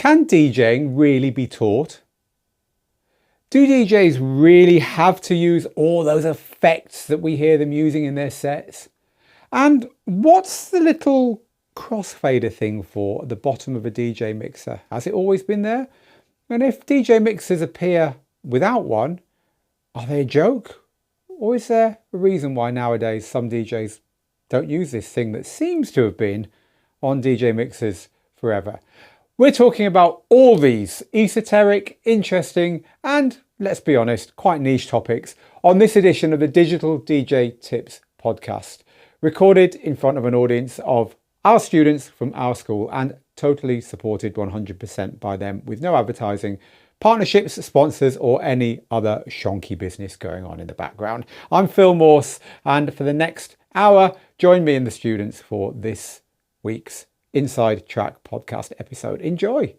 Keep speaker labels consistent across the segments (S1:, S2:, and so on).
S1: Can DJing really be taught? Do DJs really have to use all those effects that we hear them using in their sets? And what's the little crossfader thing for at the bottom of a DJ mixer? Has it always been there? And if DJ mixers appear without one, are they a joke? Or is there a reason why nowadays some DJs don't use this thing that seems to have been on DJ mixers forever? We're talking about all these esoteric, interesting, and let's be honest, quite niche topics on this edition of the Digital DJ Tips podcast, recorded in front of an audience of our students from our school and totally supported 100% by them with no advertising, partnerships, sponsors, or any other shonky business going on in the background. I'm Phil Morse, and for the next hour, join me and the students for this week's Inside Track podcast episode. Enjoy.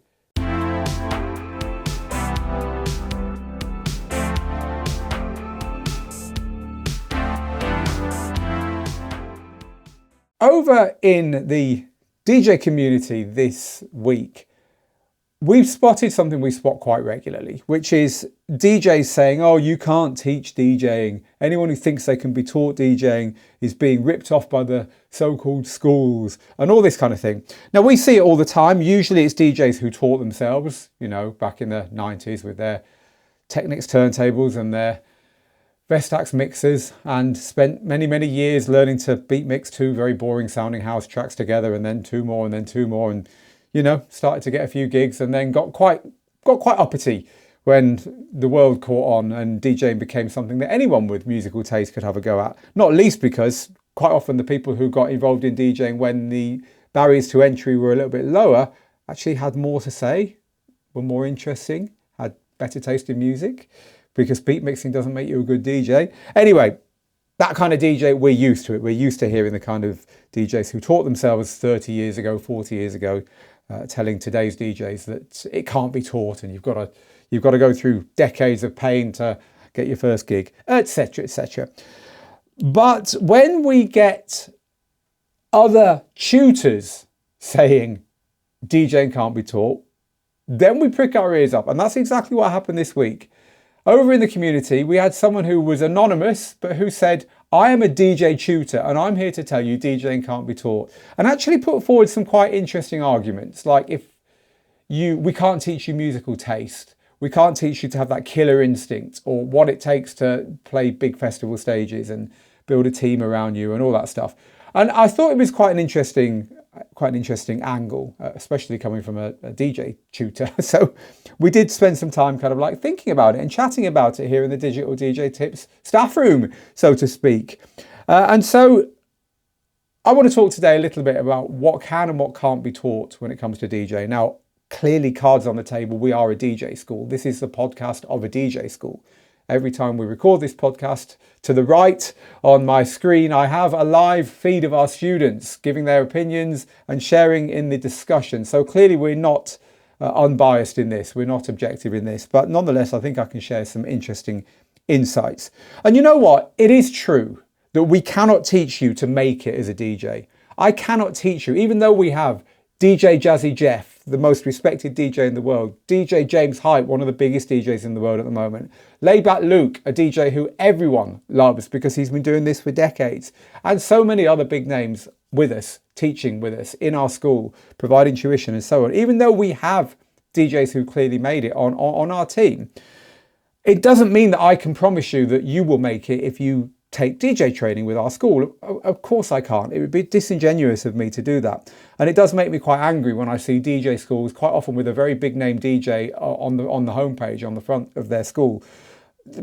S1: Over in the DJ community this week, we've spotted something we spot quite regularly, which is DJs saying, oh, you can't teach DJing. Anyone who thinks they can be taught DJing is being ripped off by the so-called schools and all this kind of thing. Now, we see it all the time. Usually it's DJs who taught themselves, you know, back in the 90s with their Technics turntables and their Vestax mixers, and spent many, many years learning to beat mix two very boring sounding house tracks together, and then two more, and then two more, and you know, started to get a few gigs, and then got quite uppity when the world caught on and DJing became something that anyone with musical taste could have a go at. Not least because quite often the people who got involved in DJing when the barriers to entry were a little bit lower actually had more to say, were more interesting, had better taste in music, because beat mixing doesn't make you a good DJ. Anyway, that kind of DJ, we're used to it. We're used to hearing the kind of DJs who taught themselves 30 years ago, 40 years ago, telling today's DJs that it can't be taught and you've got to go through decades of pain to get your first gig, etc., etc. But when we get other tutors saying DJing can't be taught, then we prick our ears up. And that's exactly what happened this week. Over in the community, we had someone who was anonymous, but who said, I am a DJ tutor and I'm here to tell you DJing can't be taught. And actually put forward some quite interesting arguments, like we can't teach you musical taste. We can't teach you to have that killer instinct, or what it takes to play big festival stages and build a team around you and all that stuff. And I thought it was quite an interesting angle, especially coming from a DJ tutor. So we did spend some time kind of like thinking about it and chatting about it here in the Digital DJ Tips staff room, so to speak. And so I want to talk today a little bit about what can and what can't be taught when it comes to DJ. Now, clearly cards on the table, we are a DJ school. This is the podcast of a DJ school. Every time we record this podcast, to the right on my screen, I have a live feed of our students giving their opinions and sharing in the discussion. So clearly we're not unbiased in this. We're not objective in this. But nonetheless, I think I can share some interesting insights. And you know what? It is true that we cannot teach you to make it as a DJ. I cannot teach you, even though we have DJ Jazzy Jeff, the most respected DJ in the world, DJ James Hype, one of the biggest DJs in the world at the moment, Layback Luke, a DJ who everyone loves because he's been doing this for decades, and so many other big names with us, teaching with us in our school, providing tuition and so on. Even though we have DJs who clearly made it on our team, it doesn't mean that I can promise you that you will make it if you take DJ training with our school. Of course I can't. It would be disingenuous of me to do that. And it does make me quite angry when I see DJ schools, quite often with a very big name DJ on the homepage, on the front of their school,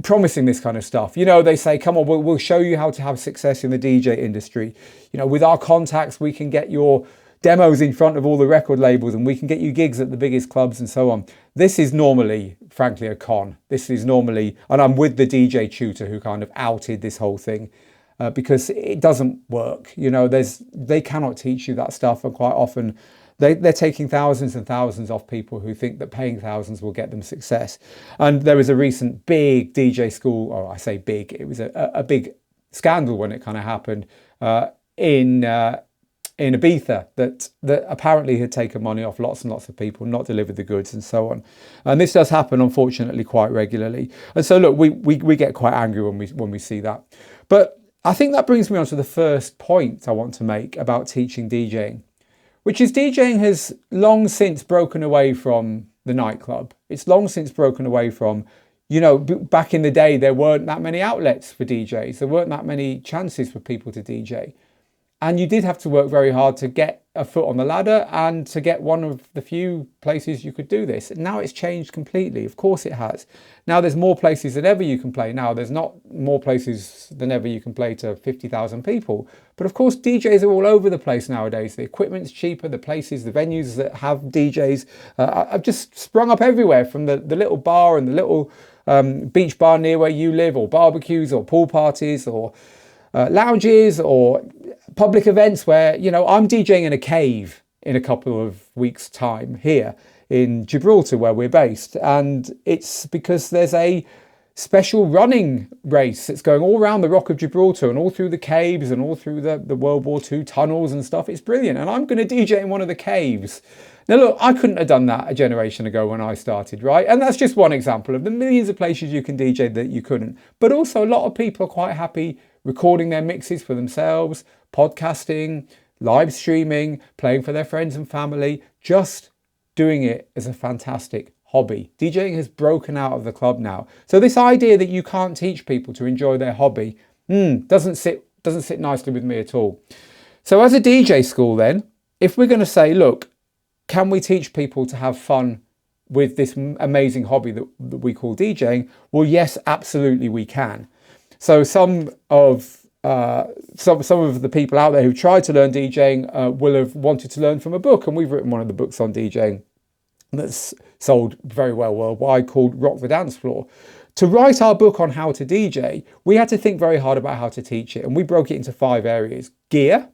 S1: promising this kind of stuff. You know, they say, come on, we'll show you how to have success in the DJ industry. You know, with our contacts, we can get your demos in front of all the record labels and we can get you gigs at the biggest clubs and so on. This is normally, frankly, a con. This is normally, and I'm with the DJ tutor who kind of outed this whole thing because it doesn't work. You know, they cannot teach you that stuff, and quite often they're taking thousands and thousands off people who think that paying thousands will get them success. And there was a recent big DJ school, or I say big, it was a big scandal when it kind of happened in in Ibiza that apparently had taken money off lots and lots of people, not delivered the goods and so on. And this does happen, unfortunately, quite regularly. And so, look, we get quite angry when we see that. But I think that brings me on to the first point I want to make about teaching DJing, which is DJing has long since broken away from the nightclub. It's long since broken away from, back in the day, there weren't that many outlets for DJs. There weren't that many chances for people to DJ. And you did have to work very hard to get a foot on the ladder and to get one of the few places you could do this. Now it's changed completely. Of course it has. Now there's more places than ever you can play. Now there's not more places than ever you can play to 50,000 people. But of course DJs are all over the place nowadays. The equipment's cheaper, the places, the venues that have DJs have just sprung up everywhere, from the little bar and the little beach bar near where you live, or barbecues or pool parties or lounges or public events where, I'm DJing in a cave in a couple of weeks' time here in Gibraltar, where we're based. And it's because there's a special running race that's going all around the Rock of Gibraltar and all through the caves and all through the World War II tunnels and stuff. It's brilliant. And I'm going to DJ in one of the caves. Now, look, I couldn't have done that a generation ago when I started, right? And that's just one example of the millions of places you can DJ that you couldn't. But also a lot of people are quite happy recording their mixes for themselves, podcasting, live streaming, playing for their friends and family, just doing it as a fantastic hobby. DJing has broken out of the club now. So this idea that you can't teach people to enjoy their hobby doesn't sit nicely with me at all. So as a DJ school then, if we're going to say, look, can we teach people to have fun with this amazing hobby that we call DJing? Well, yes, absolutely we can. So some of the people out there who tried to learn DJing will have wanted to learn from a book, and we've written one of the books on DJing that's sold very well worldwide, called Rock the Dance Floor. To write our book on how to DJ, we had to think very hard about how to teach it, and we broke it into 5 areas. Gear,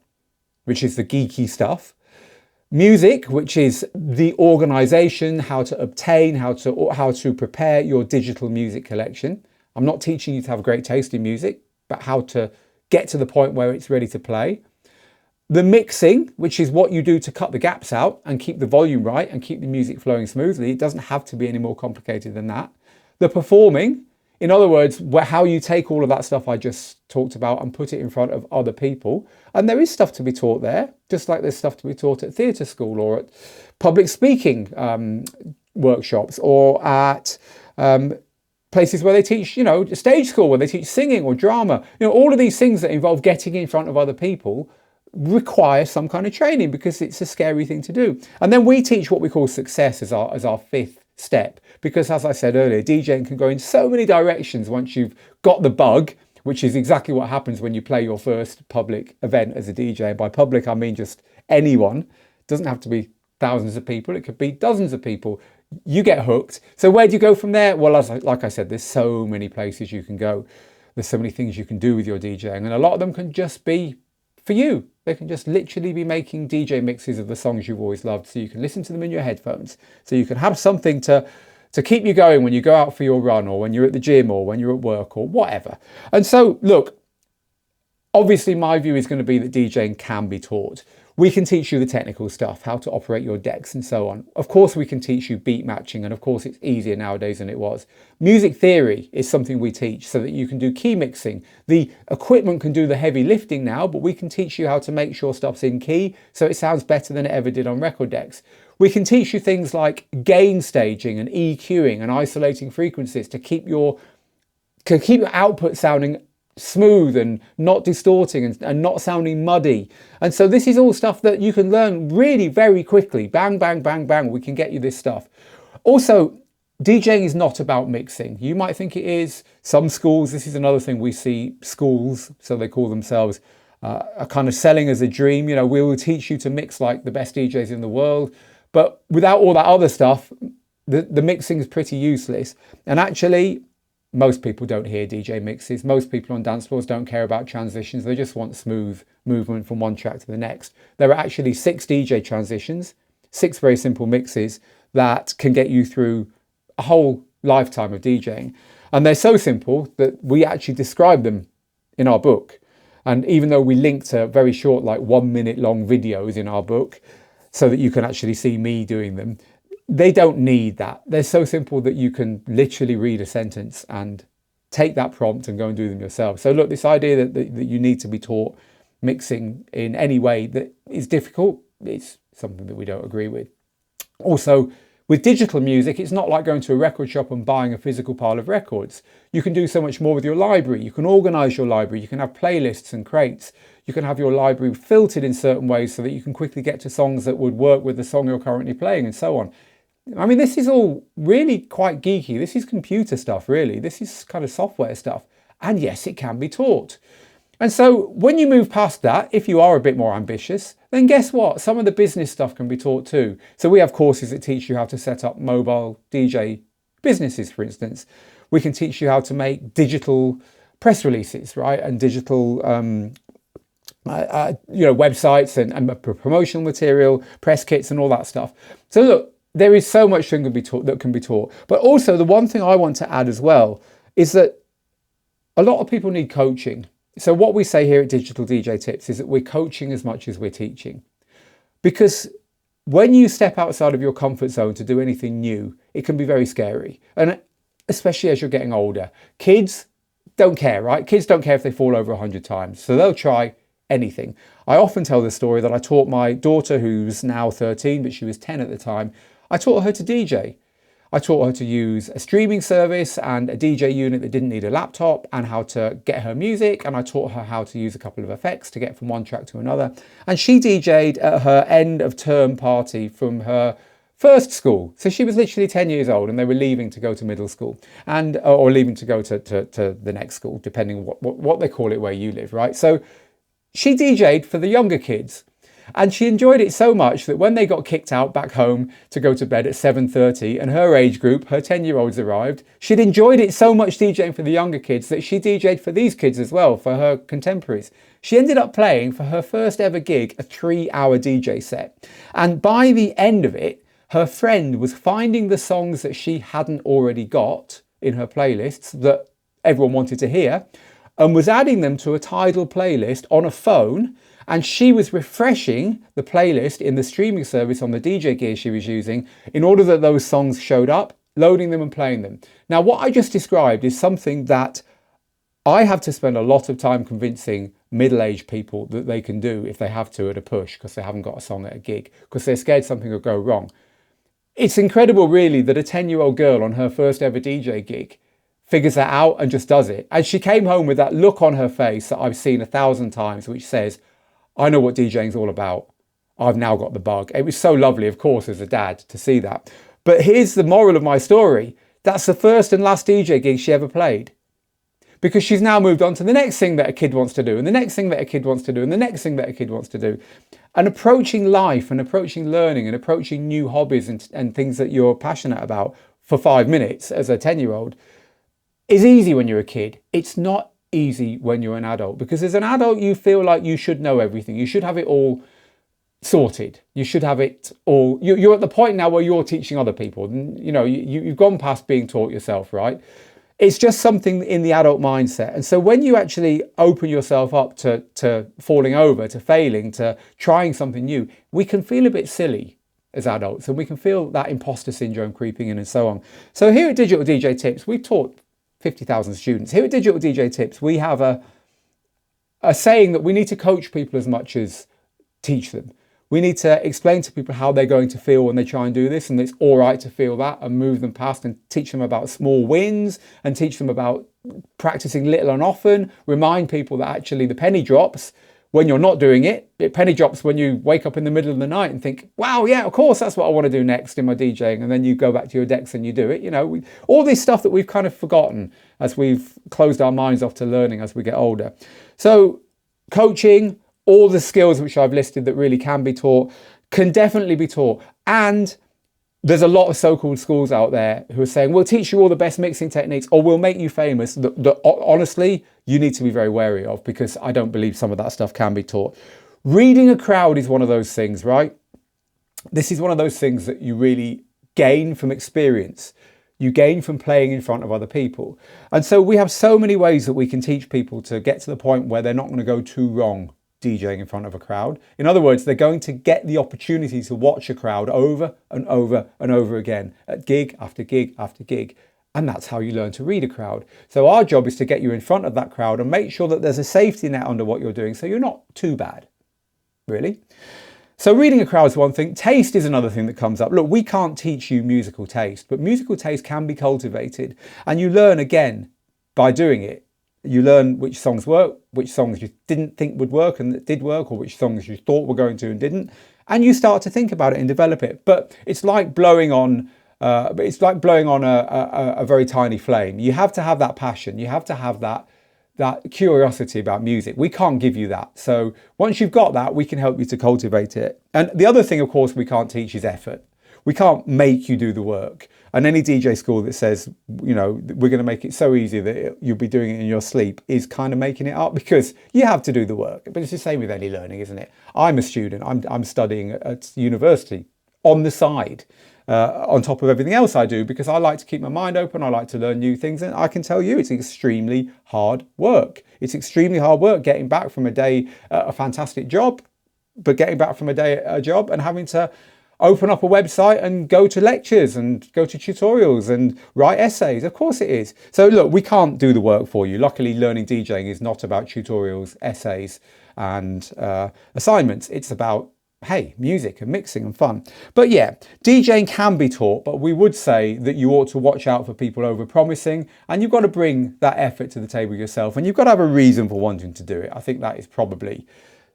S1: which is the geeky stuff. Music, which is the organization, how to obtain, how to prepare your digital music collection. I'm not teaching you to have great taste in music, but how to get to the point where it's ready to play. The mixing, which is what you do to cut the gaps out and keep the volume right and keep the music flowing smoothly. It doesn't have to be any more complicated than that. The performing, in other words, how you take all of that stuff I just talked about and put it in front of other people. And there is stuff to be taught there, just like there's stuff to be taught at theatre school or at public speaking workshops, or at places where they teach, stage school, where they teach singing or drama. All of these things that involve getting in front of other people require some kind of training, because it's a scary thing to do. And then we teach what we call success as our 5th step, because as I said earlier, DJing can go in so many directions once you've got the bug, which is exactly what happens when you play your first public event as a DJ. And by public, I mean just anyone. It doesn't have to be thousands of people. It could be dozens of people. You get hooked. So where do you go from there? Well, like I said, there's so many places you can go. There's so many things you can do with your DJing, and a lot of them can just be for you. They can just literally be making DJ mixes of the songs you've always loved, so you can listen to them in your headphones, so you can have something to keep you going when you go out for your run, or when you're at the gym, or when you're at work, or whatever. And so, look, obviously my view is going to be that DJing can be taught. We can teach you the technical stuff, how to operate your decks and so on. Of course, we can teach you beat matching, and of course it's easier nowadays than it was. Music theory is something we teach so that you can do key mixing. The equipment can do the heavy lifting now, but we can teach you how to make sure stuff's in key so it sounds better than it ever did on record decks. We can teach you things like gain staging and EQing and isolating frequencies to keep your output sounding smooth and not distorting and not sounding muddy. And so this is all stuff that you can learn really very quickly. Bang, bang, bang, bang. We can get you this stuff. Also, DJing is not about mixing. You might think it is. Some schools, this is another thing we see, schools, so they call themselves, are kind of selling as a dream. We will teach you to mix like the best DJs in the world. But without all that other stuff, the mixing is pretty useless. And actually, most people don't hear DJ mixes. Most people on dance floors don't care about transitions. They just want smooth movement from one track to the next. There are actually 6 DJ transitions, 6 very simple mixes that can get you through a whole lifetime of DJing. And they're so simple that we actually describe them in our book. And even though we link to very short, like 1 minute long videos in our book, so that you can actually see me doing them, they don't need that. They're so simple that you can literally read a sentence and take that prompt and go and do them yourself. So look, this idea that you need to be taught mixing in any way that is difficult, it's something that we don't agree with. Also, with digital music, it's not like going to a record shop and buying a physical pile of records. You can do so much more with your library. You can organize your library. You can have playlists and crates. You can have your library filtered in certain ways so that you can quickly get to songs that would work with the song you're currently playing, and so on. I mean, this is all really quite geeky. This is computer stuff, really. This is kind of software stuff. And yes, it can be taught. And so when you move past that, if you are a bit more ambitious, then guess what? Some of the business stuff can be taught too. So we have courses that teach you how to set up mobile DJ businesses, for instance. We can teach you how to make digital press releases, right? And digital websites and promotional material, press kits and all that stuff. So look, there is so much that can be taught. But also the one thing I want to add as well is that a lot of people need coaching. So what we say here at Digital DJ Tips is that we're coaching as much as we're teaching. Because when you step outside of your comfort zone to do anything new, it can be very scary. And especially as you're getting older. Kids don't care, right? Kids don't care if they fall over 100 times. So they'll try anything. I often tell the story that I taught my daughter, who's now 13, but she was 10 at the time. I taught her to DJ. I taught her to use a streaming service and a DJ unit that didn't need a laptop, and how to get her music. And I taught her how to use a couple of effects to get from one track to another. And she DJ'd at her end of term party from her first school. So she was literally 10 years old and they were leaving to go to middle school or leaving to go to the next school, depending on what they call it where you live, right? So she DJ'd for the younger kids. And she enjoyed it so much that when they got kicked out back home to go to bed at 7:30 and her age group, her 10-year-olds arrived, she'd enjoyed it so much DJing for the younger kids that she DJ'd for these kids as well, for her contemporaries. She ended up playing for her first ever gig, a 3-hour DJ set. And by the end of it, her friend was finding the songs that she hadn't already got in her playlists that everyone wanted to hear and was adding them to a Tidal playlist on a phone. And she was refreshing the playlist in the streaming service on the DJ gear she was using in order that those songs showed up, loading them and playing them. Now, what I just described is something that I have to spend a lot of time convincing middle-aged people that they can do if they have to at a push because they haven't got a song at a gig, because they're scared something will go wrong. It's incredible, really, that a 10-year-old girl on her first ever DJ gig figures that out and just does it. And she came home with that look on her face that I've seen 1,000 times, which says, I know what DJing's all about. I've now got the bug. It was so lovely, of course, as a dad to see that. But here's the moral of my story. That's the first and last DJ gig she ever played. Because she's now moved on to the next thing that a kid wants to do, and the next thing that a kid wants to do, and the next thing that a kid wants to do. And approaching life and approaching learning and approaching new hobbies and things that you're passionate about for 5 minutes as a 10-year-old is easy when you're a kid. It's not easy when you're an adult, because as an adult you feel like you should know everything. You should have it all sorted. You should have it all. You're at the point now where you're teaching other people. You know, you've gone past being taught yourself, right? It's just something in the adult mindset. And so when you actually open yourself up to falling over, to failing, to trying something new, we can feel a bit silly as adults, and we can feel that imposter syndrome creeping in and so on. So here at Digital DJ Tips, we've taught 50,000 students. Here at Digital DJ Tips, we have a saying that we need to coach people as much as teach them. We need to explain to people how they're going to feel when they try and do this, and it's all right to feel that and move them past, and teach them about small wins and teach them about practicing little and often. Remind people that actually the penny drops when you're not doing it. It penny drops when you wake up in the middle of the night and think, wow, yeah, of course, that's what I want to do next in my DJing. And then you go back to your decks and you do it. You know, all this stuff that we've kind of forgotten as we've closed our minds off to learning as we get older. So coaching, all the skills which I've listed that really can be taught, can definitely be taught. And there's a lot of so-called schools out there who are saying, we'll teach you all the best mixing techniques or we'll make you famous. That honestly, you need to be very wary of, because I don't believe some of that stuff can be taught. Reading a crowd is one of those things, right? This is one of those things that you really gain from experience. you gain from playing in front of other people. And so we have so many ways that we can teach people to get to the point where they're not going to go too wrong DJing in front of a crowd. In other words, they're going to get the opportunity to watch a crowd over and over and over again at gig after gig after gig. And that's how you learn to read a crowd. So our job is to get you in front of that crowd and make sure that there's a safety net under what you're doing so you're not too bad, really. So reading a crowd is one thing. Taste is another thing that comes up. Look, we can't teach you musical taste, but musical taste can be cultivated. And you learn, again, by doing it. You learn which songs work, which songs you didn't think would work and that did work, or which songs you thought were going to and didn't. And you start to think about it and develop it. But it's like blowing on a very tiny flame. You have to have that passion. You have to have that curiosity about music. We can't give you that. So once you've got that, we can help you to cultivate it. And the other thing, of course, we can't teach is effort. We can't make you do the work. And any DJ school that says, you know, we're going to make it so easy that you'll be doing it in your sleep is kind of making it up, because you have to do the work. But it's the same with any learning, isn't it? I'm a student. I'm studying at university on the side. On top of everything else I do, because I like to keep my mind open. I like to learn new things. And I can tell you it's extremely hard work. It's extremely hard work getting back from a day at a fantastic job, but getting back from a day at a job and having to open up a website and go to lectures and go to tutorials and write essays. Of course it is. So look, we can't do the work for you. Luckily, learning DJing is not about tutorials, essays and assignments. It's about, hey, music and mixing and fun. But yeah, DJing can be taught, but we would say that you ought to watch out for people over-promising, and you've got to bring that effort to the table yourself, and you've got to have a reason for wanting to do it. I think that is probably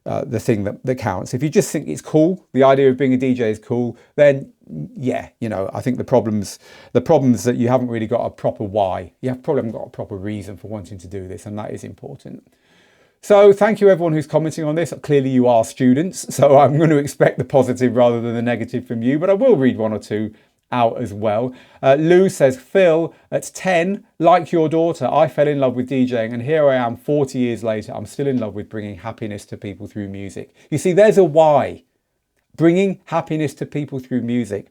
S1: the thing that counts. If you just think it's cool, the idea of being a DJ is cool, then yeah, you know, I think the problems that you haven't really got a proper why. You probably haven't got a proper reason for wanting to do this, and that is important. So thank you everyone who's commenting on this. Clearly you are students, so I'm going to expect the positive rather than the negative from you, but I will read one or two out as well. Lou says, Phil, at 10, like your daughter, I fell in love with DJing, and here I am 40 years later. I'm still in love with bringing happiness to people through music. You see, there's a why. Bringing happiness to people through music.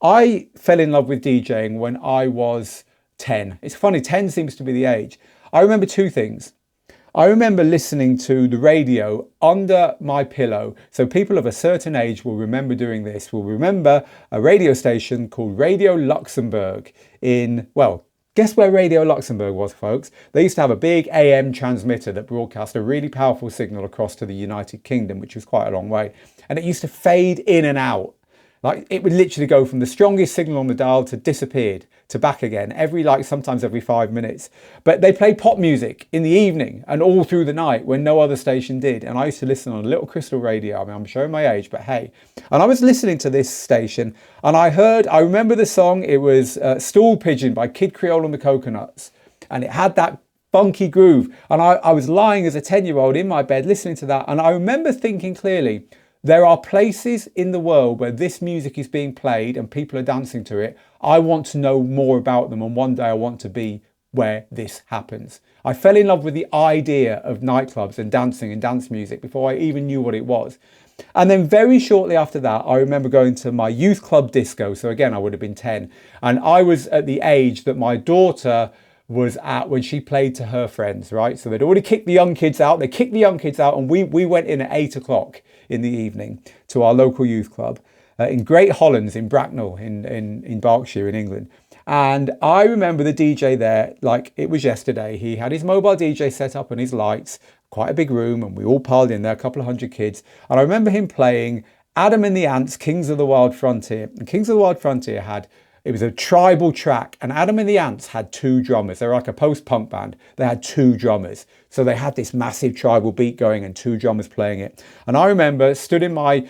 S1: I fell in love with DJing when I was 10. It's funny, 10 seems to be the age. I remember two things. I remember listening to the radio under my pillow. So people of a certain age will remember doing this, will remember a radio station called Radio Luxembourg in, well, guess where Radio Luxembourg was, folks? They used to have a big AM transmitter that broadcast a really powerful signal across to the United Kingdom, which was quite a long way. And it used to fade in and out. Like it would literally go from the strongest signal on the dial to disappeared to back again sometimes every 5 minutes. But they played pop music in the evening and all through the night when no other station did. And I used to listen on a little crystal radio. I mean, I'm showing my age, but hey. And I was listening to this station and I remember the song. It was Stool Pigeon by Kid Creole and the Coconuts. And it had that funky groove. And I was lying as a 10-year-old in my bed listening to that. And I remember thinking clearly, there are places in the world where this music is being played and people are dancing to it. I want to know more about them, and one day I want to be where this happens. I fell in love with the idea of nightclubs and dancing and dance music before I even knew what it was. And then very shortly after that, I remember going to my youth club disco. So again, I would have been 10. And I was at the age that my daughter was at when she played to her friends, right? So they'd already kicked the young kids out. They kicked the young kids out, and we went in at 8 o'clock in the evening to our local youth club in Great Hollands in Bracknell in Berkshire in England. And I remember the DJ there like it was yesterday. He had his mobile DJ set up and his lights, quite a big room, and we all piled in there, a couple of hundred kids. And I remember him playing Adam and the Ants, Kings of the Wild Frontier. And Kings of the Wild Frontier it was a tribal track, and Adam and the Ants had two drummers. They were like a post-punk band. They had two drummers. So they had this massive tribal beat going and two drummers playing it. And I remember stood in my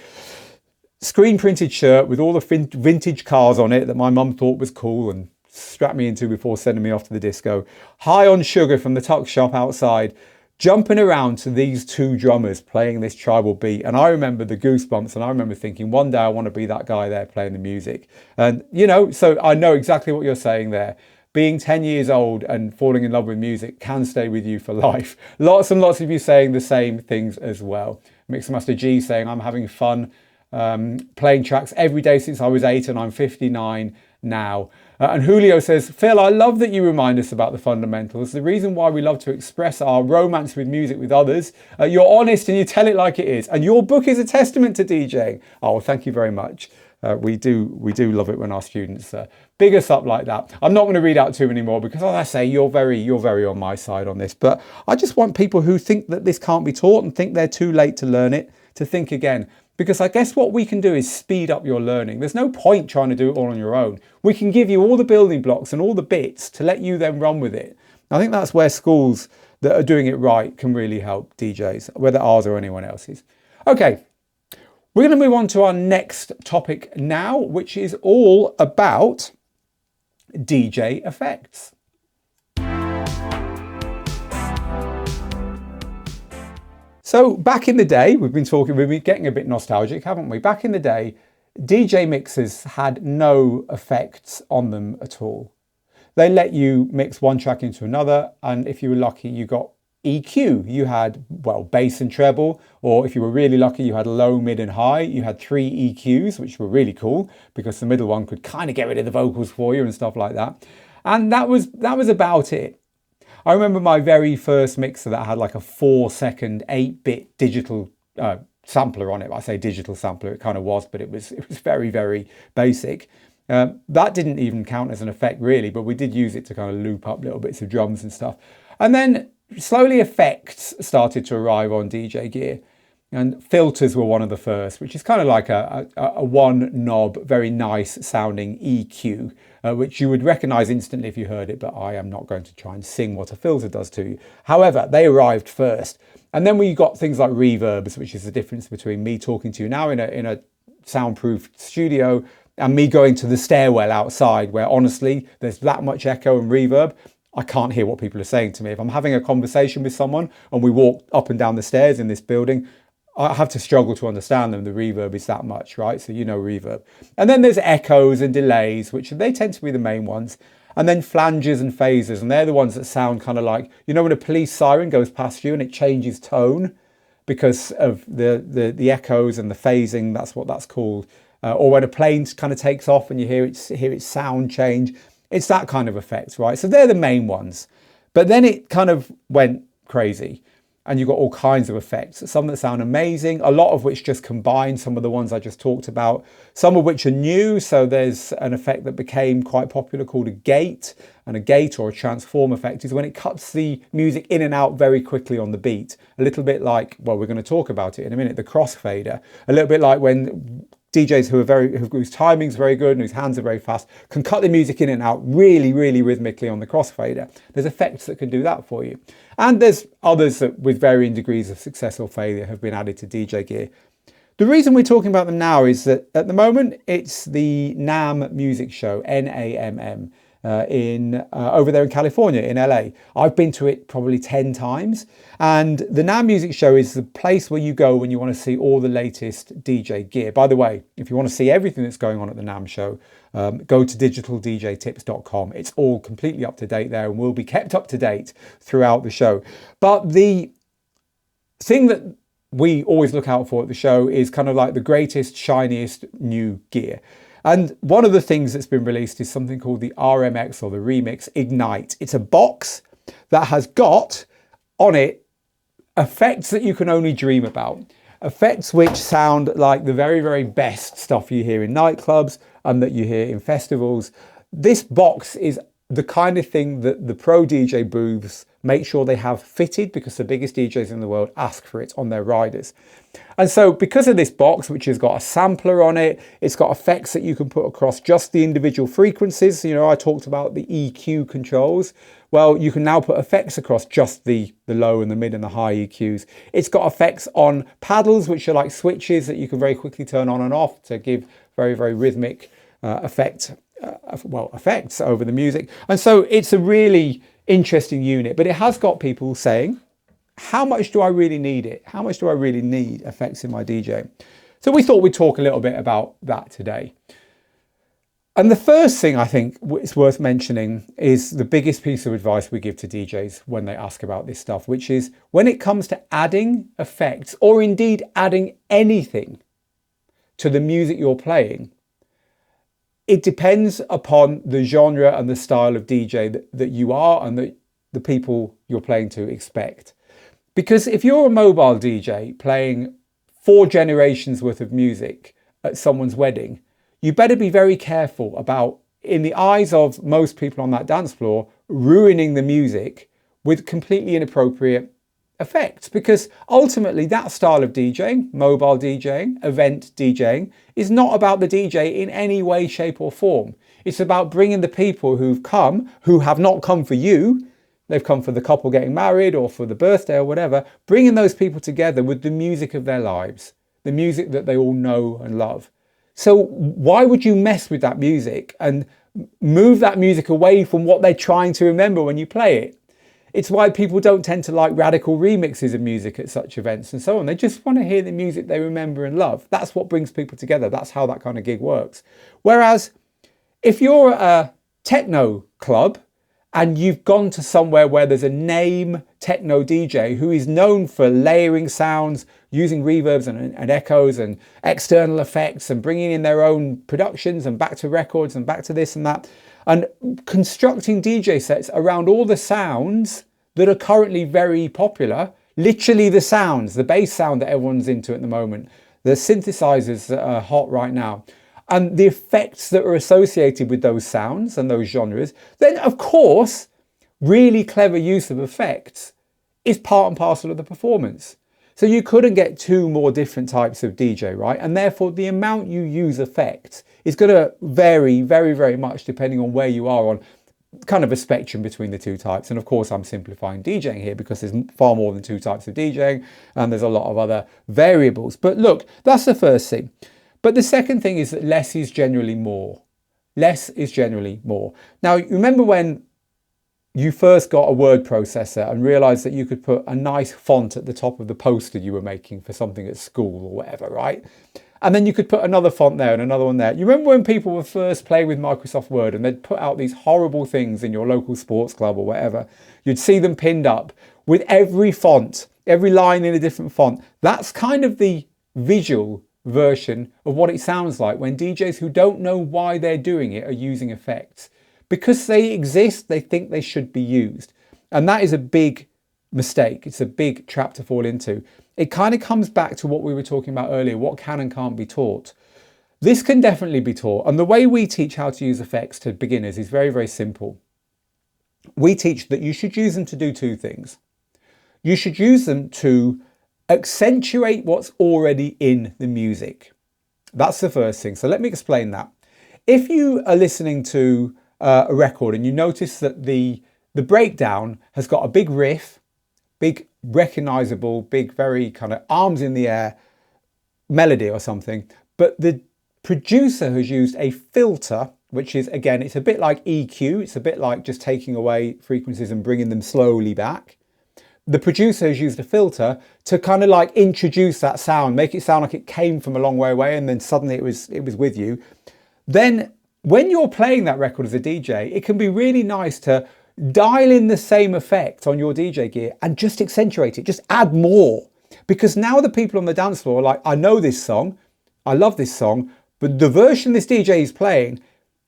S1: screen printed shirt with all the vintage cars on it that my mum thought was cool and strapped me into before sending me off to the disco, high on sugar from the tuck shop outside, jumping around to these two drummers playing this tribal beat. And I remember the goosebumps, and I remember thinking, one day I want to be that guy there playing the music. And, you know, so I know exactly what you're saying there. Being 10 years old and falling in love with music can stay with you for life. Lots and lots of you saying the same things as well. Mixmaster G saying, I'm having fun playing tracks every day since I was 8 and I'm 59. now. And Julio says, Phil, I love that you remind us about the fundamentals. The reason why we love to express our romance with music with others. You're honest and you tell it like it is. And your book is a testament to DJing. Oh, well, thank you very much. We do love it when our students big us up like that. I'm not going to read out too many more because, as I say, you're very on my side on this. But I just want people who think that this can't be taught and think they're too late to learn it to think again. Because I guess what we can do is speed up your learning. There's no point trying to do it all on your own. We can give you all the building blocks and all the bits to let you then run with it. I think that's where schools that are doing it right can really help DJs, whether ours or anyone else's. Okay, we're going to move on to our next topic now, which is all about DJ effects. So back in the day, we've been getting a bit nostalgic, haven't we? Back in the day, DJ mixers had no effects on them at all. They let you mix one track into another, and if you were lucky, you got EQ. You had, well, bass and treble, or if you were really lucky, you had low, mid and high. You had 3 EQs, which were really cool because the middle one could kind of get rid of the vocals for you and stuff like that. And that was about it. I remember my very first mixer that had like a 4-second 8-bit digital sampler on it. I say digital sampler, it kind of was, but it was very, very basic. That didn't even count as an effect really, but we did use it to kind of loop up little bits of drums and stuff. And then slowly effects started to arrive on DJ gear. And filters were one of the first, which is kind of like a one knob, very nice sounding EQ, which you would recognize instantly if you heard it, but I am not going to try and sing what a filter does to you. However, they arrived first. And then we got things like reverbs, which is the difference between me talking to you now in a soundproof studio and me going to the stairwell outside where honestly, there's that much echo and reverb. I can't hear what people are saying to me. If I'm having a conversation with someone and we walk up and down the stairs in this building, I have to struggle to understand them. The reverb is that much, right? So you know reverb. And then there's echoes and delays, which they tend to be the main ones. And then flanges and phasers, and they're the ones that sound kind of like, you know when a police siren goes past you and it changes tone because of the echoes and the phasing, that's what that's called. Or when a plane kind of takes off and you hear its sound change. It's that kind of effect, right? So they're the main ones. But then it kind of went crazy. And you've got all kinds of effects, some that sound amazing, a lot of which just combine some of the ones I just talked about, some of which are new. So there's an effect that became quite popular called a gate, and a gate or a transform effect is when it cuts the music in and out very quickly on the beat. A little bit like, well, we're going to talk about it in a minute, the crossfader. A little bit like when DJs whose timing's very good and whose hands are very fast can cut the music in and out really, really rhythmically on the crossfader. There's effects that can do that for you. And there's others that with varying degrees of success or failure have been added to DJ gear. The reason we're talking about them now is that at the moment it's the NAMM music show, NAMM, over there in California, in LA. I've been to it probably 10 times. And the NAMM music show is the place where you go when you want to see all the latest DJ gear. By the way, if you want to see everything that's going on at the NAMM show, go to digitaldjtips.com. It's all completely up to date there and will be kept up to date throughout the show. But the thing that we always look out for at the show is kind of like the greatest, shiniest new gear. And one of the things that's been released is something called the RMX or the Remix Ignite. It's a box that has got on it effects that you can only dream about. Effects which sound like the very, very best stuff you hear in nightclubs and that you hear in festivals. This box is the kind of thing that the pro DJ booths make sure they have fitted because the biggest DJs in the world ask for it on their riders. And so because of this box, which has got a sampler on it, it's got effects that you can put across just the individual frequencies. You know, I talked about the EQ controls. Well, you can now put effects across just the low and the mid and the high EQs. It's got effects on paddles, which are like switches that you can very quickly turn on and off to give very, very rhythmic effects over the music. And so it's a really interesting unit, but it has got people saying, how much do I really need it? How much do I really need effects in my DJ? So we thought we'd talk a little bit about that today. And the first thing I think is worth mentioning is the biggest piece of advice we give to DJs when they ask about this stuff, which is when it comes to adding effects or indeed adding anything to the music you're playing, it depends upon the genre and the style of DJ that you are and that the people you're playing to expect. Because if you're a mobile DJ playing 4 generations worth of music at someone's wedding, you better be very careful about, in the eyes of most people on that dance floor, ruining the music with completely inappropriate effects. Because ultimately that style of DJing, mobile DJing, event DJing, is not about the DJ in any way, shape or form. It's about bringing the people who've come, who have not come for you, they've come for the couple getting married or for the birthday or whatever, bringing those people together with the music of their lives, the music that they all know and love. So why would you mess with that music and move that music away from what they're trying to remember when you play it? It's why people don't tend to like radical remixes of music at such events and so on. They just want to hear the music they remember and love. That's what brings people together. That's how that kind of gig works. Whereas if you're a techno club and you've gone to somewhere where there's a name techno DJ who is known for layering sounds, using reverbs and echoes and external effects and bringing in their own productions and back to records and back to this and that, and constructing DJ sets around all the sounds that are currently very popular, literally the sounds, the bass sound that everyone's into at the moment, the synthesizers that are hot right now, and the effects that are associated with those sounds and those genres, then of course, really clever use of effects is part and parcel of the performance. So you couldn't get 2 more different types of DJ, right? And therefore the amount you use effects is going to vary very, very much depending on where you are on kind of a spectrum between the 2 types. And of course I'm simplifying DJing here because there's far more than 2 types of DJing and there's a lot of other variables. But look, that's the first thing. But the second thing is that less is generally more. Less is generally more. Now, remember when you first got a word processor and realized that you could put a nice font at the top of the poster you were making for something at school or whatever, right? And then you could put another font there and another one there. You remember when people were first playing with Microsoft Word and they'd put out these horrible things in your local sports club or whatever? You'd see them pinned up with every font, every line in a different font. That's kind of the visual version of what it sounds like when DJs who don't know why they're doing it are using effects. Because they exist, they think they should be used. And that is a big mistake. It's a big trap to fall into. It kind of comes back to what we were talking about earlier, what can and can't be taught. This can definitely be taught. And the way we teach how to use effects to beginners is very, very simple. We teach that you should use them to do 2 things. You should use them to accentuate what's already in the music. That's the first thing. So let me explain that. If you are listening to a record and you notice that the breakdown has got a big riff, big recognizable, big very kind of arms in the air melody or something, but the producer has used a filter, which is, again, it's a bit like EQ. It's a bit like just taking away frequencies and bringing them slowly back. The producer has used a filter to kind of like introduce that sound, make it sound like it came from a long way away and then suddenly it was with you. Then when you're playing that record as a DJ, it can be really nice to dial in the same effect on your DJ gear and just accentuate it, just add more. Because now the people on the dance floor are like, I know this song, I love this song, but the version this DJ is playing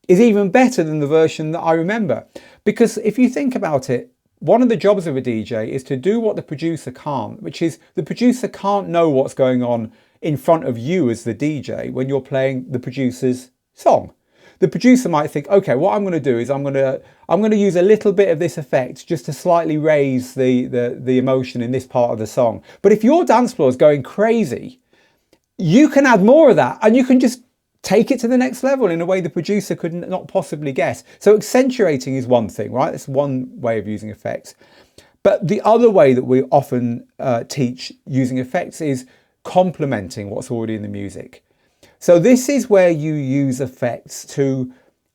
S1: is even better than the version that I remember. Because if you think about it, one of the jobs of a DJ is to do what the producer can't, which is the producer can't know what's going on in front of you as the DJ when you're playing the producer's song. The producer might think, okay, what I'm going to do is I'm going to use a little bit of this effect just to slightly raise the emotion in this part of the song. But if your dance floor is going crazy, you can add more of that and you can just take it to the next level in a way the producer could not possibly guess. So accentuating is one thing, right? That's one way of using effects. But the other way that we often teach using effects is complementing what's already in the music. So this is where you use effects to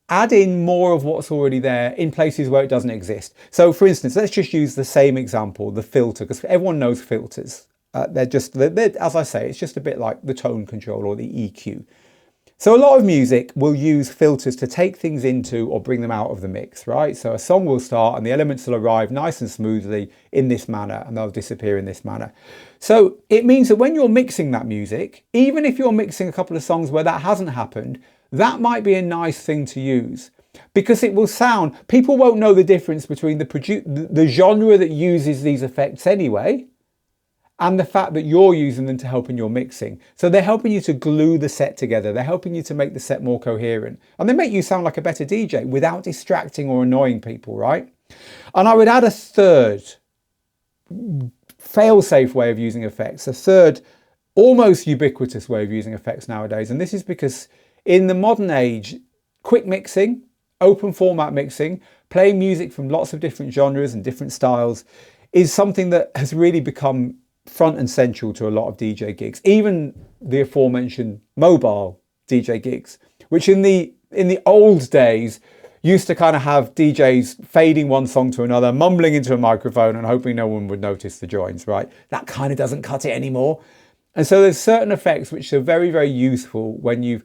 S1: add in more of what's already there in places where it doesn't exist. So for instance, let's just use the same example, the filter, because everyone knows filters. They're as I say, it's just a bit like the tone control or the EQ. So a lot of music will use filters to take things into or bring them out of the mix, right? So a song will start and the elements will arrive nice and smoothly in this manner and they'll disappear in this manner. So it means that when you're mixing that music, even if you're mixing a couple of songs where that hasn't happened, that might be a nice thing to use, because it will sound, people won't know the difference between the genre that uses these effects anyway, and the fact that you're using them to help in your mixing. So they're helping you to glue the set together. They're helping you to make the set more coherent. And they make you sound like a better DJ without distracting or annoying people, right? And I would add a third fail-safe way of using effects, a third almost ubiquitous way of using effects nowadays. And this is because in the modern age, quick mixing, open format mixing, playing music from lots of different genres and different styles is something that has really become front and central to a lot of DJ gigs, even the aforementioned mobile DJ gigs, which in the old days used to kind of have DJs fading one song to another, mumbling into a microphone and hoping no one would notice the joins, right? That kind of doesn't cut it anymore. And so there's certain effects which are very, very useful when you've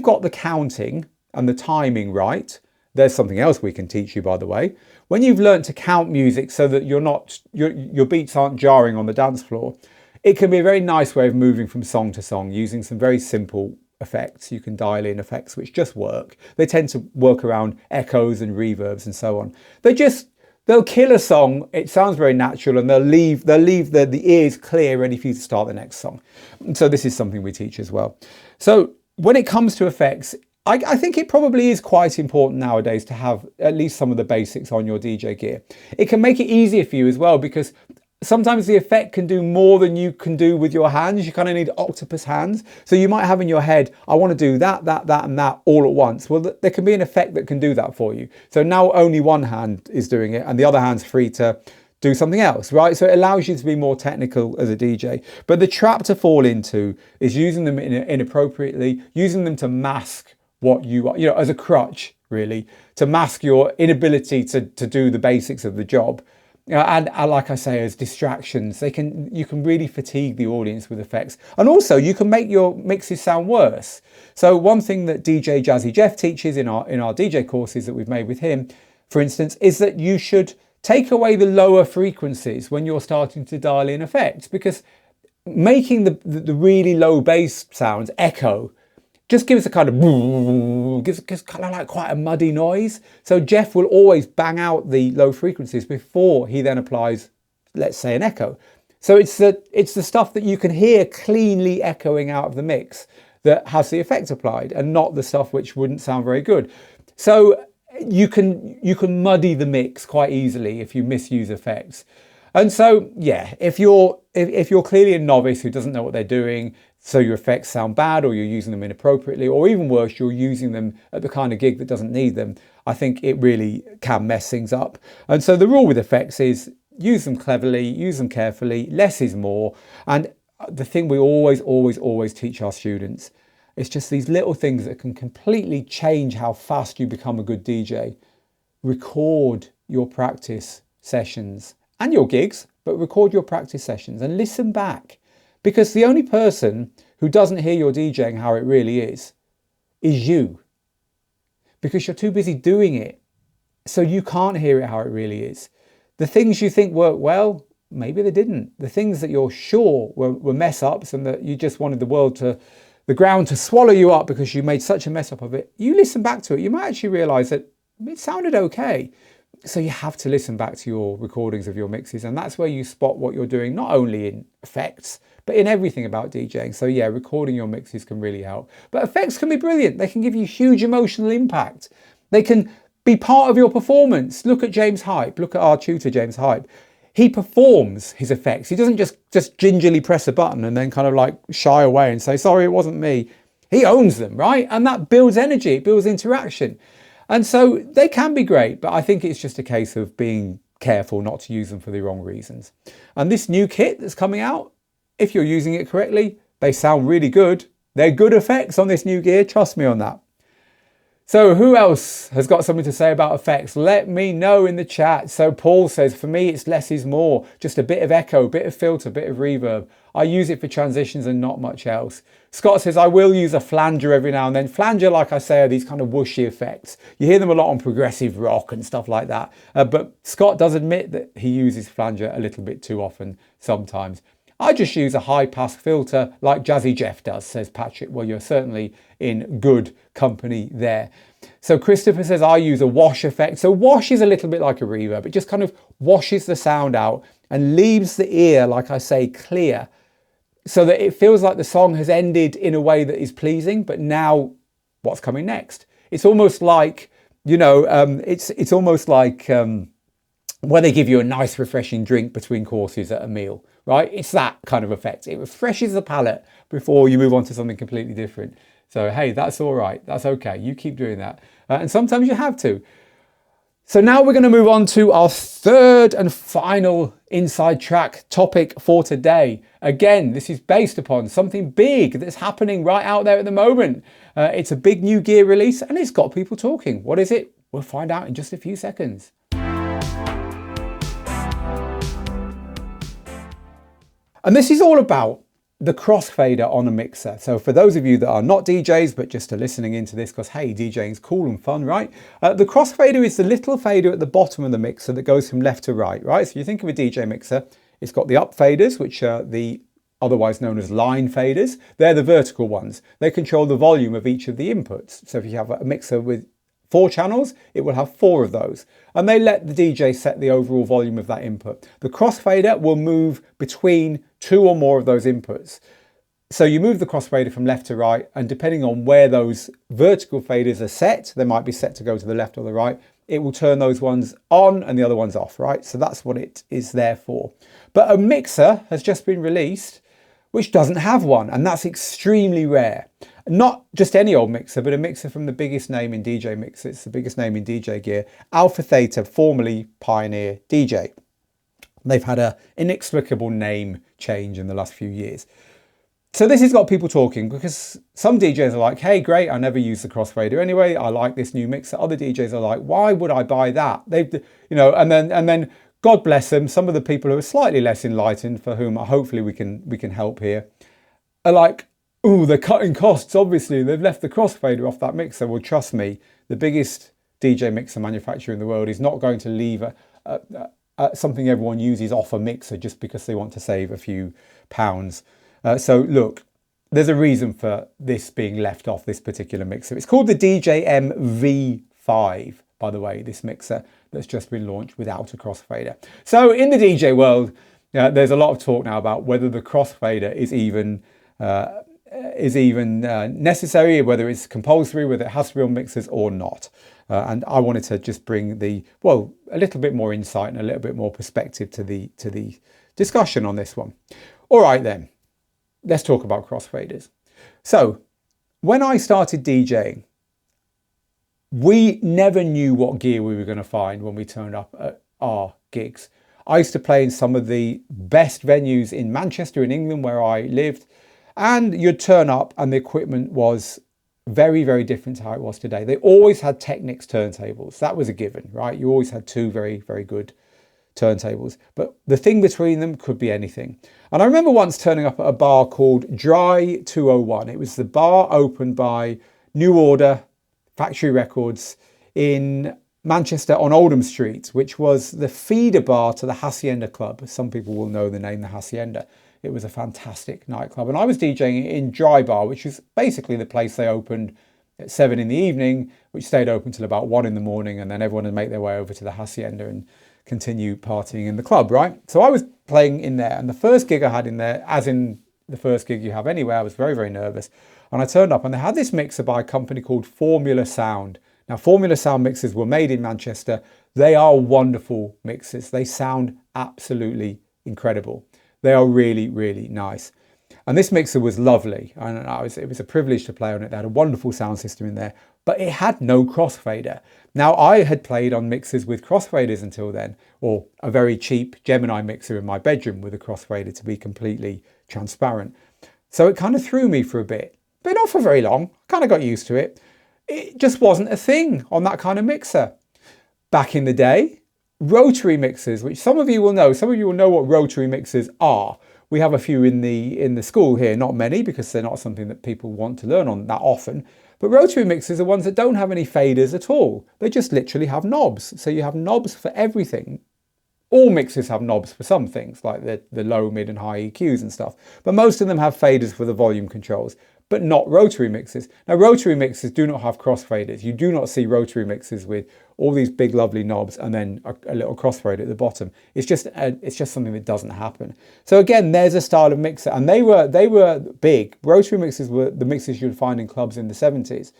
S1: got the counting and the timing right. There's something else we can teach you, by the way. When you've learned to count music so that your beats aren't jarring on the dance floor, it can be a very nice way of moving from song to song using some very simple effects. You can dial in effects which just work. They tend to work around echoes and reverbs and so on. They'll kill a song. It sounds very natural, and they'll leave the ears clear, ready for you to start the next song. And so this is something we teach as well. So when it comes to effects, I think it probably is quite important nowadays to have at least some of the basics on your DJ gear. It can make it easier for you as well, because sometimes the effect can do more than you can do with your hands. You kind of need octopus hands. So you might have in your head, I want to do that, and that all at once. Well, there can be an effect that can do that for you. So now only one hand is doing it and the other hand's free to do something else, right? So it allows you to be more technical as a DJ. But the trap to fall into is using them inappropriately, using them to mask what you are, as a crutch, really, to mask your inability to do the basics of the job. And like I say, as distractions, you can really fatigue the audience with effects. And also you can make your mixes sound worse. So one thing that DJ Jazzy Jeff teaches in our DJ courses that we've made with him, for instance, is that you should take away the lower frequencies when you're starting to dial in effects, because making the really low bass sounds echo just gives a kind of, gives kind of like quite a muddy noise. So Jeff will always bang out the low frequencies before he then applies, let's say, an echo. So it's the stuff that you can hear cleanly echoing out of the mix that has the effect applied, and not the stuff which wouldn't sound very good. So you can muddy the mix quite easily if you misuse effects. And so, yeah, if you're clearly a novice who doesn't know what they're doing, so your effects sound bad, or you're using them inappropriately, or even worse, you're using them at the kind of gig that doesn't need them, I think it really can mess things up. And so the rule with effects is use them cleverly, use them carefully, less is more. And the thing we always teach our students, it's just these little things that can completely change how fast you become a good DJ. Record your practice sessions and your gigs, but record your practice sessions and listen back. Because the only person who doesn't hear your DJing how it really is you. Because you're too busy doing it, so you can't hear it how it really is. The things you think work well, maybe they didn't. The things that you're sure were mess ups and that you just wanted the ground to swallow you up because you made such a mess up of it, you listen back to it, you might actually realise that it sounded okay. So you have to listen back to your recordings of your mixes, and that's where you spot what you're doing, not only in effects, but in everything about DJing. So yeah, recording your mixes can really help. But effects can be brilliant. They can give you huge emotional impact. They can be part of your performance. Look at James Hype. Look at our tutor, James Hype. He performs his effects. He doesn't just gingerly press a button and then kind of like shy away and say, sorry, it wasn't me. He owns them, right? And that builds energy, it builds interaction. And so they can be great, but I think it's just a case of being careful not to use them for the wrong reasons. And this new kit that's coming out, if you're using it correctly, they sound really good. They're good effects on this new gear, trust me on that. So who else has got something to say about effects? Let me know in the chat. So Paul says, for me, it's less is more. Just a bit of echo, bit of filter, bit of reverb. I use it for transitions and not much else. Scott says, I will use a flanger every now and then. Flanger, like I say, are these kind of whooshy effects. You hear them a lot on progressive rock and stuff like that. But Scott does admit that he uses flanger a little bit too often sometimes. I just use a high pass filter like Jazzy Jeff does, says Patrick. Well, you're certainly in good company there. So Christopher says, I use a wash effect. So wash is a little bit like a reverb. It just kind of washes the sound out and leaves the ear, like I say, clear, so that it feels like the song has ended in a way that is pleasing, but now what's coming next? It's almost like, you know, it's almost like where they give you a nice refreshing drink between courses at a meal, right? It's that kind of effect. It refreshes the palate before you move on to something completely different. So, hey, that's all right. That's okay. You keep doing that. And sometimes you have to. So now we're going to move on to our third and final inside track topic for today. Again, this is based upon something big that's happening right out there at the moment. It's a big new gear release and it's got people talking. What is it? We'll find out in just a few seconds. And this is all about the crossfader on a mixer. So for those of you that are not DJs, but just are listening into this because, hey, DJing's cool and fun, right? The crossfader is the little fader at the bottom of the mixer that goes from left to right, right? So you think of a DJ mixer, it's got the up faders, which are the otherwise known as line faders. They're the vertical ones. They control the volume of each of the inputs. So if you have a mixer with 4 channels, it will have 4 of those. And they let the DJ set the overall volume of that input. The crossfader will move between 2 or more of those inputs. So you move the crossfader from left to right, and depending on where those vertical faders are set, they might be set to go to the left or the right, it will turn those ones on and the other ones off, right? So that's what it is there for. But a mixer has just been released which doesn't have one, and that's extremely rare. Not just any old mixer, but a mixer from the biggest name in DJ mixers, it's the biggest name in DJ gear, Alpha Theta, formerly Pioneer DJ. They've had an inexplicable name change in the last few years. So this has got people talking because some DJs are like, hey, great, I never use the crossfader anyway. I like this new mixer. Other DJs are like, why would I buy that? They've, you know, and then God bless them. Some of the people who are slightly less enlightened, for whom hopefully we can help here, are like, oh, they're cutting costs. Obviously, they've left the crossfader off that mixer. Well, trust me, the biggest DJ mixer manufacturer in the world is not going to leave something everyone uses off a mixer just because they want to save a few pounds. So look, there's a reason for this being left off this particular mixer. It's called the DJM V5, by the way, this mixer that's just been launched without a crossfader. So in the DJ world, there's a lot of talk now about whether the crossfader is even necessary, whether it's compulsory, whether it has to be on mixers or not. And I wanted to just bring a little bit more insight and a little bit more perspective to the discussion on this one. All right then, let's talk about crossfaders. So when I started DJing, we never knew what gear we were going to find when we turned up at our gigs. I used to play in some of the best venues in Manchester in England where I lived, and you'd turn up and the equipment was very, very different to how it was today. They always had Technics turntables. That was a given, right? You always had 2 very, very good turntables, but the thing between them could be anything. And I remember once turning up at a bar called Dry 201. It was the bar opened by New Order Factory Records in Manchester on Oldham Street, which was the feeder bar to the Hacienda Club. Some people will know the name, the Hacienda. It was a fantastic nightclub. And I was DJing in Dry Bar, which is basically the place they opened at 7 in the evening, which stayed open till about 1 in the morning. And then everyone would make their way over to the Hacienda and continue partying in the club, right? So I was playing in there. And the first gig I had in there, as in the first gig you have anywhere, I was very, very nervous. And I turned up and they had this mixer by a company called Formula Sound. Now, Formula Sound mixers were made in Manchester. They are wonderful mixers. They sound absolutely incredible. They are really, really nice. And this mixer was lovely. And it was a privilege to play on it. They had a wonderful sound system in there, but it had no crossfader. Now, I had played on mixers with crossfaders until then, or a very cheap Gemini mixer in my bedroom with a crossfader, to be completely transparent. So it kind of threw me for a bit, but not for very long. I kind of got used to it. It just wasn't a thing on that kind of mixer. Back in the day, rotary mixers, which some of you will know what rotary mixers are. We have a few in the school here, not many because they're not something that people want to learn on that often. But rotary mixers are ones that don't have any faders at all. They just literally have knobs. So you have knobs for everything, All mixers have knobs for some things, like the low, mid and high EQs and stuff, but most of them have faders for the volume controls, but not rotary mixers. Now, rotary mixers do not have crossfaders. You do not see rotary mixers with all these big, lovely knobs and then a little crossfader at the bottom. It's just something that doesn't happen. So again, there's a style of mixer, and they were big. Rotary mixers were the mixers you'd find in clubs in the 70s.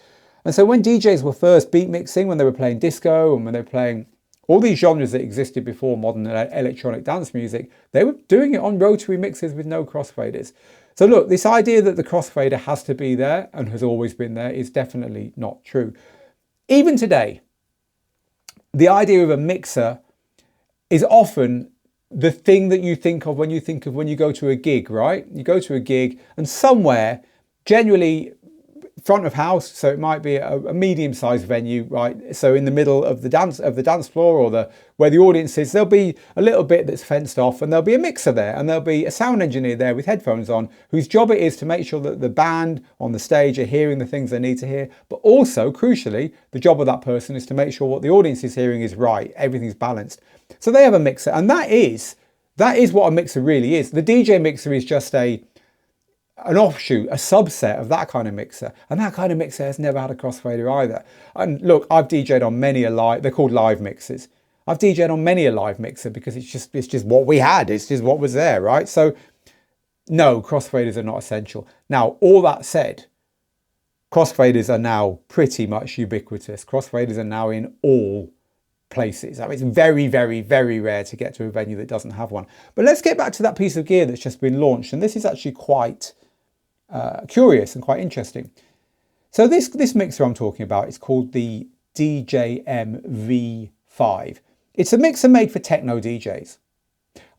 S1: And so when DJs were first beat mixing, when they were playing disco and when they were playing all these genres that existed before modern electronic dance music, they were doing it on rotary mixers with no crossfaders. So look, this idea that the crossfader has to be there and has always been there is definitely not true. Even today, the idea of a mixer is often the thing that you think of when you go to a gig, right? You go to a gig and somewhere, generally front of house, so it might be a medium-sized venue, right? So in the middle of the dance floor, or where the audience is, there'll be a little bit that's fenced off, and there'll be a mixer there, and there'll be a sound engineer there with headphones on, whose job it is to make sure that the band on the stage are hearing the things they need to hear. But also, crucially, the job of that person is to make sure what the audience is hearing is right, everything's balanced. So they have a mixer, and that is what a mixer really is. The DJ mixer is just an offshoot, a subset of that kind of mixer. And that kind of mixer has never had a crossfader either. And look, I've DJed on many they're called live mixers. I've DJed on many a live mixer because it's just what we had. It's just what was there, right? So no, crossfaders are not essential. Now, all that said, crossfaders are now pretty much ubiquitous. Crossfaders are now in all places. I mean, it's very, very, very rare to get to a venue that doesn't have one. But let's get back to that piece of gear that's just been launched. And this is actually quite curious and quite interesting. So this mixer I'm talking about is called the DJing V5. It's a mixer made for techno DJs.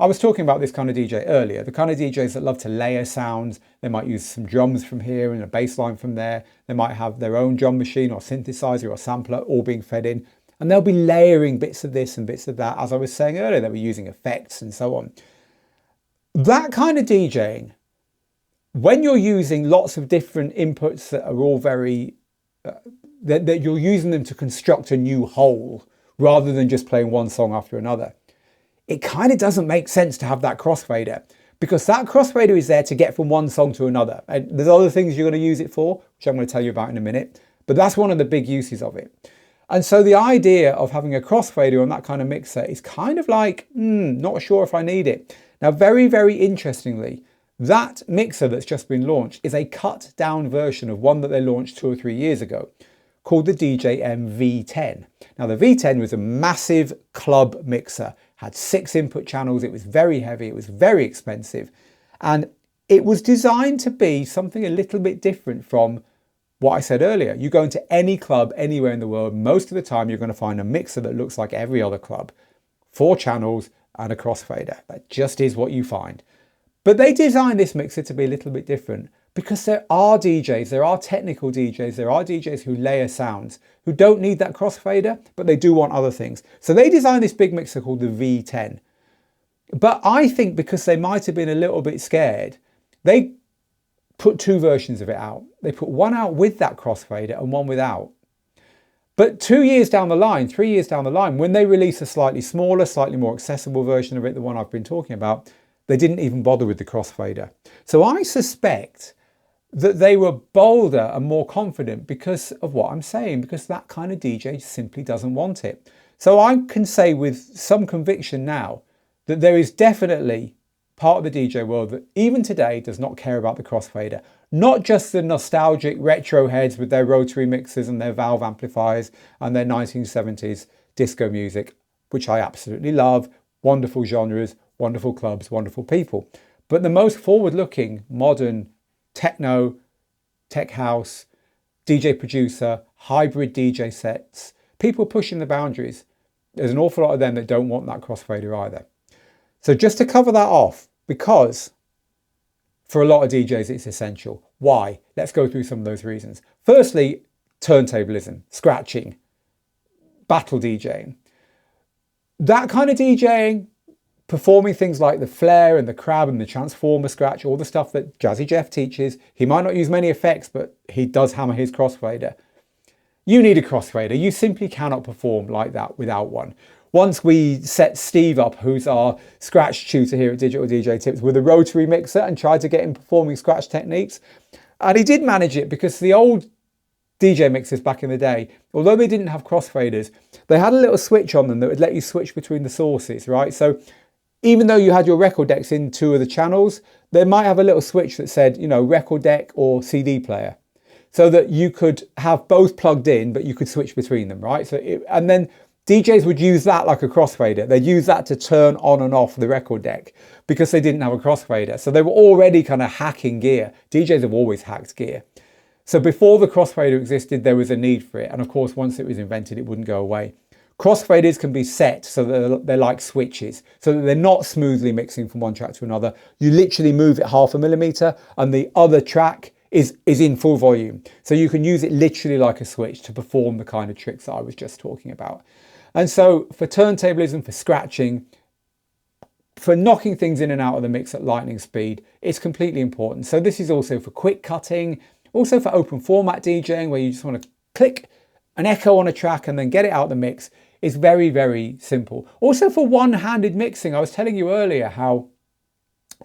S1: I was talking about this kind of DJ earlier, the kind of DJs that love to layer sounds. They might use some drums from here and a bass line from there. They might have their own drum machine or synthesizer or sampler all being fed in. And they'll be layering bits of this and bits of that. As I was saying earlier, they'll be using effects and so on. That kind of DJing, when you're using lots of different inputs that are all very, that you're using them to construct a new whole rather than just playing one song after another, it kind of doesn't make sense to have that crossfader, because that crossfader is there to get from one song to another. And there's other things you're going to use it for, which I'm going to tell you about in a minute, but that's one of the big uses of it. And so the idea of having a crossfader on that kind of mixer is kind of like, not sure if I need it. Now, very, very interestingly, that mixer that's just been launched is a cut down version of one that they launched 2 or 3 years ago called the DJing V10. Now, the V10 was a massive club mixer, had 6 input channels. It was very heavy. It was very expensive. And it was designed to be something a little bit different from what I said earlier. You go into any club anywhere in the world, most of the time you're going to find a mixer that looks like every other club. 4 channels and a crossfader. That just is what you find. But they designed this mixer to be a little bit different because there are DJs, there are technical DJs, there are DJs who layer sounds, who don't need that crossfader, but they do want other things. So they designed this big mixer called the V10. But I think because they might have been a little bit scared, they put 2 versions of it out. They put one out with that crossfader and one without. But 2 years down the line, 3 years down the line, when they release a slightly smaller, slightly more accessible version of it, the one I've been talking about, they didn't even bother with the crossfader. So I suspect that they were bolder and more confident because of what I'm saying, because that kind of DJ simply doesn't want it. So I can say with some conviction now that there is definitely part of the DJ world that even today does not care about the crossfader. Not just the nostalgic retro heads with their rotary mixers and their valve amplifiers and their 1970s disco music, which I absolutely love, wonderful genres, wonderful clubs, wonderful people. But the most forward-looking, modern, techno, tech house, DJ producer, hybrid DJ sets, people pushing the boundaries, there's an awful lot of them that don't want that crossfader either. So just to cover that off, because for a lot of DJs it's essential. Why? Let's go through some of those reasons. Firstly, turntablism, scratching, battle DJing. That kind of DJing, performing things like the flare and the crab and the transformer scratch, all the stuff that Jazzy Jeff teaches. He might not use many effects, but he does hammer his crossfader. You need a crossfader. You simply cannot perform like that without one. Once we set Steve up, who's our scratch tutor here at Digital DJ Tips, with a rotary mixer and tried to get him performing scratch techniques. And he did manage it because the old DJ mixers back in the day, although they didn't have crossfaders, they had a little switch on them that would let you switch between the sources, right? So even though you had your record decks in 2 of the channels, they might have a little switch that said, you know, record deck or CD player, so that you could have both plugged in, but you could switch between them, right? And then DJs would use that like a crossfader. They'd use that to turn on and off the record deck because they didn't have a crossfader. So they were already kind of hacking gear. DJs have always hacked gear. So before the crossfader existed, there was a need for it. And of course, once it was invented, it wouldn't go away. Crossfaders can be set so that they're like switches, so that they're not smoothly mixing from one track to another. You literally move it 0.5 millimeter and the other track is in full volume. So you can use it literally like a switch to perform the kind of tricks that I was just talking about. And so for turntablism, for scratching, for knocking things in and out of the mix at lightning speed, it's completely important. So this is also for quick cutting, also for open format DJing, where you just want to click an echo on a track and then get it out of the mix. It's very, very simple. Also for one-handed mixing, I was telling you earlier how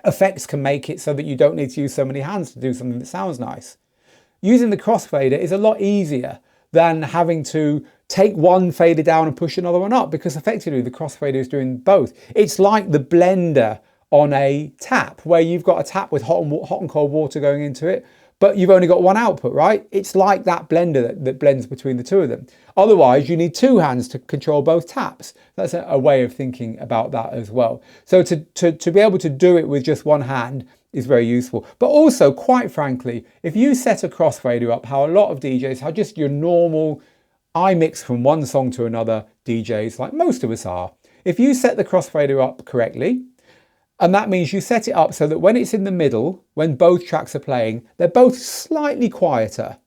S1: effects can make it so that you don't need to use so many hands to do something that sounds nice. Using the crossfader is a lot easier than having to take one fader down and push another one up, because effectively the crossfader is doing both. It's like the blender on a tap, where you've got a tap with hot and cold water going into it, but you've only got one output, right? It's like that blender that blends between the 2 of them. Otherwise, you need 2 hands to control both taps. That's a way of thinking about that as well. So to be able to do it with just one hand is very useful. But also, quite frankly, if you set a crossfader up, how a lot of DJs, how just your normal I mix from one song to another DJs, like most of us are, if you set the crossfader up correctly, and that means you set it up so that when it's in the middle, when both tracks are playing, they're both slightly quieter.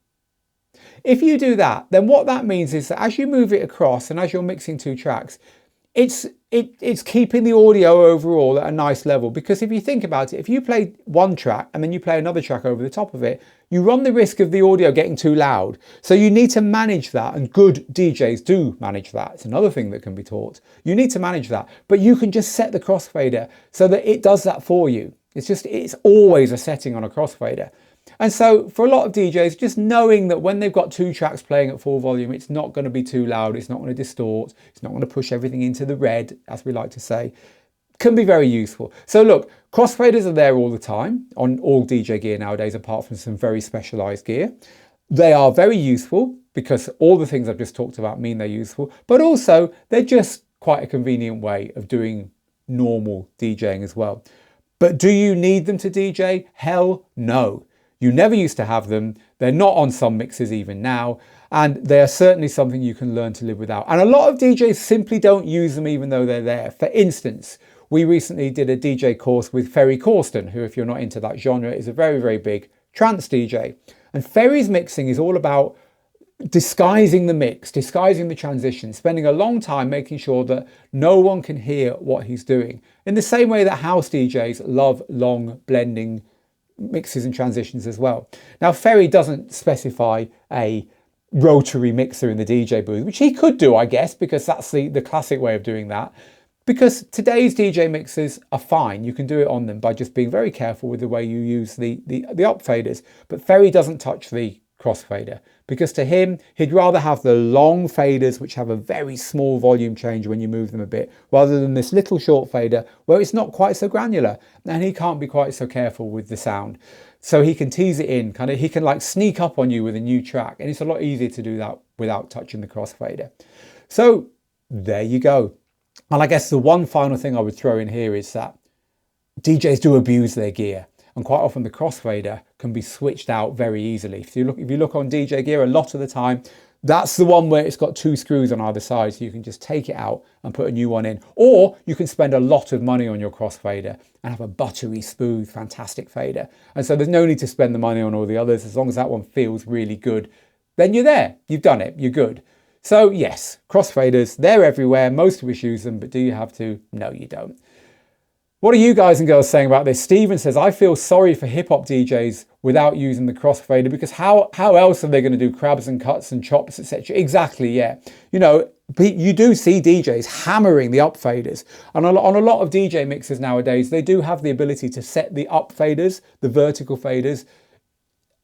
S1: If you do that, then what that means is that as you move it across and as you're mixing 2 tracks, it's keeping the audio overall at a nice level. Because if you think about it, if you play one track and then you play another track over the top of it, you run the risk of the audio getting too loud. So you need to manage that, and good DJs do manage that. It's another thing that can be taught. You need to manage that, but you can just set the crossfader so that it does that for you. It's always a setting on a crossfader. And so for a lot of DJs, just knowing that when they've got 2 tracks playing at full volume, it's not going to be too loud, it's not going to distort, it's not going to push everything into the red, as we like to say, can be very useful. So look, crossfaders are there all the time on all DJ gear nowadays, apart from some very specialized gear. They are very useful because all the things I've just talked about mean they're useful, but also they're just quite a convenient way of doing normal DJing as well. But do you need them to DJ? Hell no. You never used to have them. They're not on some mixes even now, and they are certainly something you can learn to live without. And a lot of DJs simply don't use them even though they're there. For instance, we recently did a DJ course with Ferry Corsten, who, if you're not into that genre, is a very, very big trance DJ. And Ferry's mixing is all about disguising the mix, disguising the transition, spending a long time making sure that no one can hear what he's doing. In the same way that house DJs love long blending mixes and transitions as well. Now, Ferry doesn't specify a rotary mixer in the DJ booth, which he could do, I guess, because that's the classic way of doing that. Because today's DJ mixers are fine. You can do it on them by just being very careful with the way you use the up faders. But Ferry doesn't touch the crossfader, because to him, he'd rather have the long faders, which have a very small volume change when you move them a bit, rather than this little short fader where it's not quite so granular and he can't be quite so careful with the sound. So he can tease it in, he can like sneak up on you with a new track, and it's a lot easier to do that without touching the crossfader. So there you go. And I guess the one final thing I would throw in here is that DJs do abuse their gear. And quite often the crossfader can be switched out very easily. If you look on DJ gear, a lot of the time, that's the one where it's got 2 screws on either side, so you can just take it out and put a new one in. Or you can spend a lot of money on your crossfader and have a buttery, smooth, fantastic fader. And so there's no need to spend the money on all the others. As long as that one feels really good, then you're there. You've done it. You're good. So yes, crossfaders, they're everywhere. Most of us use them, but do you have to? No, you don't. What are you guys and girls saying about this? Stephen says, I feel sorry for hip hop DJs without using the crossfader, because how else are they going to do crabs and cuts and chops, etc.? Exactly, yeah. You know, you do see DJs hammering the up faders. And on a lot of DJ mixes nowadays, they do have the ability to set the up faders, the vertical faders,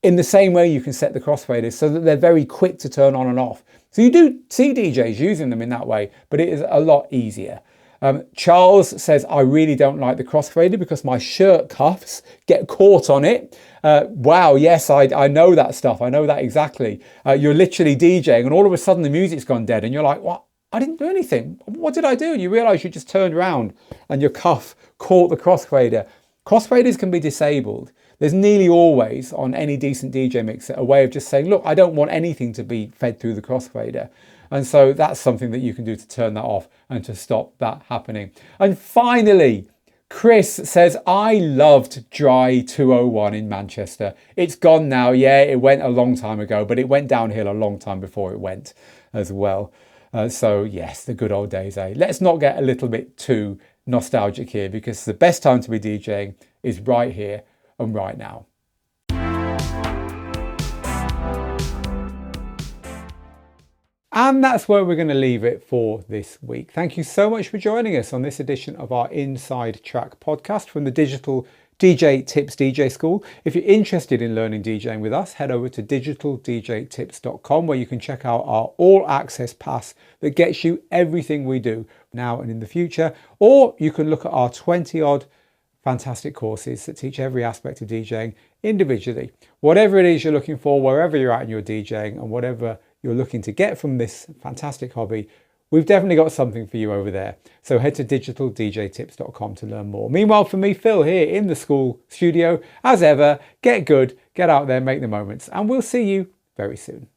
S1: in the same way you can set the crossfaders, so that they're very quick to turn on and off. So you do see DJs using them in that way, but it is a lot easier. Charles says, I really don't like the crossfader because my shirt cuffs get caught on it. Wow, yes, I know that stuff. I know that exactly. You're literally DJing and all of a sudden the music's gone dead and you're like, what? I didn't do anything. What did I do? And you realize you just turned around and your cuff caught the crossfader. Crossfaders can be disabled. There's nearly always, on any decent DJ mixer, a way of just saying, look, I don't want anything to be fed through the crossfader. And so that's something that you can do to turn that off and to stop that happening. And finally, Chris says, I loved Dry 201 in Manchester. It's gone now. Yeah, it went a long time ago, but it went downhill a long time before it went as well. So yes, the good old days, eh? Let's not get a little bit too nostalgic here, because the best time to be DJing is right here and right now. And that's where we're going to leave it for this week. Thank you so much for joining us on this edition of our Inside Track podcast from the Digital DJ Tips DJ School. If you're interested in learning DJing with us, head over to digitaldjtips.com, where you can check out our all access pass that gets you everything we do now and in the future. Or you can look at our 20 odd fantastic courses that teach every aspect of DJing individually. Whatever it is you're looking for, wherever you're at in your DJing, and whatever you're looking to get from this fantastic hobby, we've definitely got something for you over there. So head to digitaldjtips.com to learn more. Meanwhile, for me, Phil, here in the school studio, as ever, get good, get out there, make the moments, and we'll see you very soon.